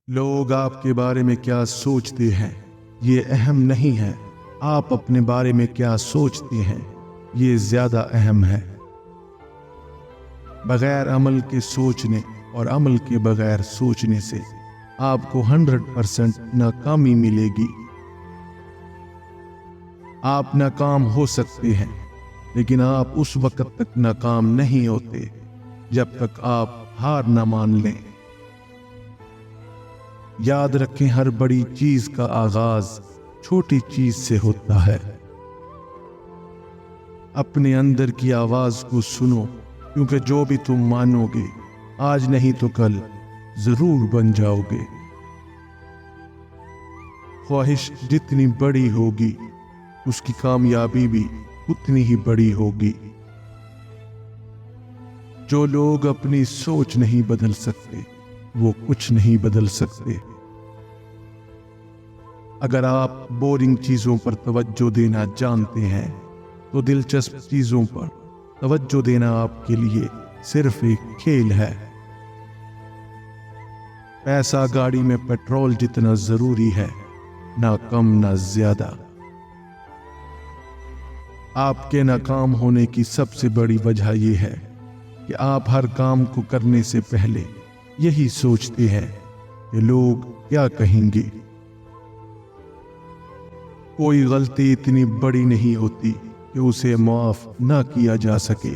لوگ آپ کے بارے میں کیا سوچتے ہیں یہ اہم نہیں ہے، آپ اپنے بارے میں کیا سوچتے ہیں یہ زیادہ اہم ہے۔ بغیر عمل کے سوچنے اور عمل کے بغیر سوچنے سے آپ کو 100% ناکامی ملے گی۔ آپ ناکام ہو سکتے ہیں لیکن آپ اس وقت تک ناکام نہیں ہوتے جب تک آپ ہار نہ مان لیں۔ یاد رکھیں، ہر بڑی چیز کا آغاز چھوٹی چیز سے ہوتا ہے۔ اپنے اندر کی آواز کو سنو، کیونکہ جو بھی تم مانو گے آج نہیں تو کل ضرور بن جاؤ گے۔ خواہش جتنی بڑی ہوگی اس کی کامیابی بھی اتنی ہی بڑی ہوگی۔ جو لوگ اپنی سوچ نہیں بدل سکتے وہ کچھ نہیں بدل سکتے۔ اگر آپ بورنگ چیزوں پر توجہ دینا جانتے ہیں تو دلچسپ چیزوں پر توجہ دینا آپ کے لیے صرف ایک کھیل ہے۔ پیسہ گاڑی میں پیٹرول جتنا ضروری ہے، نہ کم نہ زیادہ۔ آپ کے ناکام ہونے کی سب سے بڑی وجہ یہ ہے کہ آپ ہر کام کو کرنے سے پہلے یہی سوچتے ہیں کہ لوگ کیا کہیں گے۔ کوئی غلطی اتنی بڑی نہیں ہوتی کہ اسے معاف نہ کیا جا سکے۔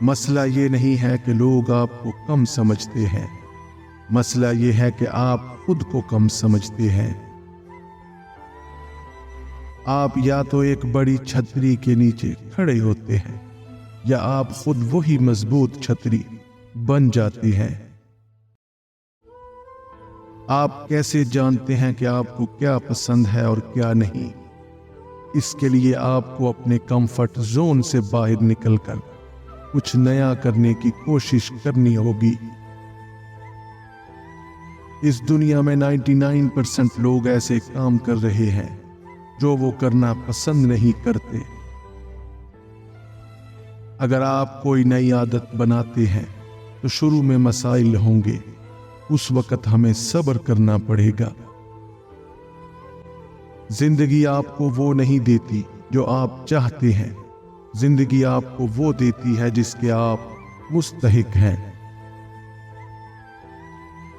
مسئلہ یہ نہیں ہے کہ لوگ آپ کو کم سمجھتے ہیں، مسئلہ یہ ہے کہ آپ خود کو کم سمجھتے ہیں۔ آپ یا تو ایک بڑی چھتری کے نیچے کھڑے ہوتے ہیں یا آپ خود وہی مضبوط چھتری بن جاتے ہیں۔ آپ کیسے جانتے ہیں کہ آپ کو کیا پسند ہے اور کیا نہیں؟ اس کے لیے آپ کو اپنے کمفرٹ زون سے باہر نکل کر کچھ نیا کرنے کی کوشش کرنی ہوگی۔ اس دنیا میں 99% لوگ ایسے کام کر رہے ہیں جو وہ کرنا پسند نہیں کرتے۔ اگر آپ کوئی نئی عادت بناتے ہیں تو شروع میں مسائل ہوں گے، اس وقت ہمیں صبر کرنا پڑے گا۔ زندگی آپ کو وہ نہیں دیتی جو آپ چاہتے ہیں، زندگی آپ کو وہ دیتی ہے جس کے آپ مستحق ہیں۔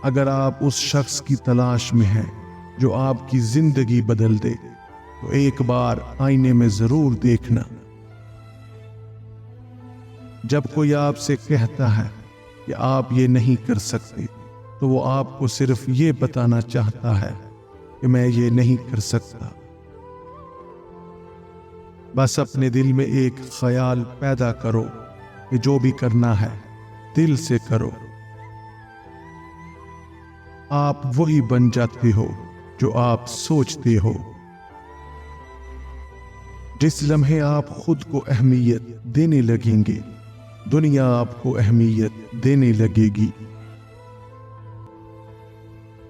اگر آپ اس شخص کی تلاش میں ہیں جو آپ کی زندگی بدل دے تو ایک بار آئینے میں ضرور دیکھنا۔ جب کوئی آپ سے کہتا ہے کہ آپ یہ نہیں کر سکتے تو وہ آپ کو صرف یہ بتانا چاہتا ہے کہ میں یہ نہیں کر سکتا۔ بس اپنے دل میں ایک خیال پیدا کرو کہ جو بھی کرنا ہے دل سے کرو۔ آپ وہی بن جاتے ہو جو آپ سوچتے ہو۔ جس لمحے آپ خود کو اہمیت دینے لگیں گے، دنیا آپ کو اہمیت دینے لگے گی۔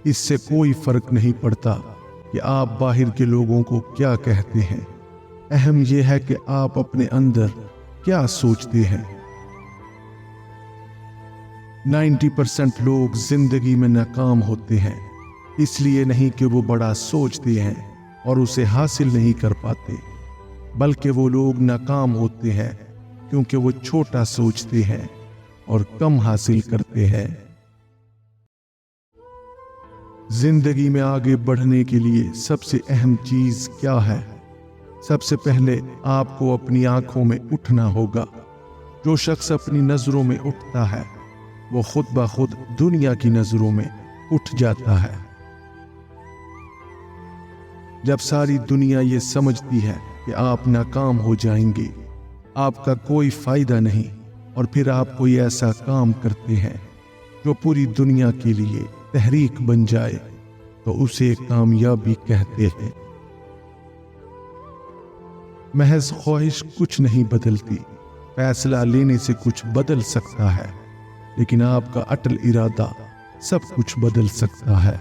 اس سے کوئی فرق نہیں پڑتا کہ آپ باہر کے لوگوں کو کیا کہتے ہیں، اہم یہ ہے کہ آپ اپنے اندر کیا سوچتے ہیں۔ 90% لوگ زندگی میں ناکام ہوتے ہیں اس لیے نہیں کہ وہ بڑا سوچتے ہیں اور اسے حاصل نہیں کر پاتے، بلکہ وہ لوگ ناکام ہوتے ہیں کیونکہ وہ چھوٹا سوچتے ہیں اور کم حاصل کرتے ہیں۔ زندگی میں آگے بڑھنے کے لیے سب سے اہم چیز کیا ہے؟ سب سے پہلے آپ کو اپنی آنکھوں میں اٹھنا ہوگا۔ جو شخص اپنی نظروں میں اٹھتا ہے وہ خود بخود دنیا کی نظروں میں اٹھ جاتا ہے۔ جب ساری دنیا یہ سمجھتی ہے کہ آپ ناکام ہو جائیں گے، آپ کا کوئی فائدہ نہیں، اور پھر آپ کوئی ایسا کام کرتے ہیں جو پوری دنیا کے لیے تحریک بن جائے تو اسے کامیابی کہتے ہیں۔ محض خواہش کچھ نہیں بدلتی، فیصلہ لینے سے کچھ بدل سکتا ہے، لیکن آپ کا اٹل ارادہ سب کچھ بدل سکتا ہے۔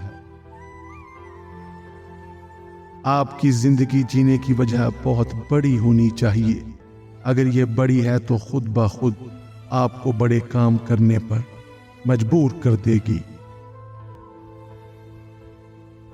آپ کی زندگی جینے کی وجہ بہت بڑی ہونی چاہیے۔ اگر یہ بڑی ہے تو خود بخود آپ کو بڑے کام کرنے پر مجبور کر دے گی۔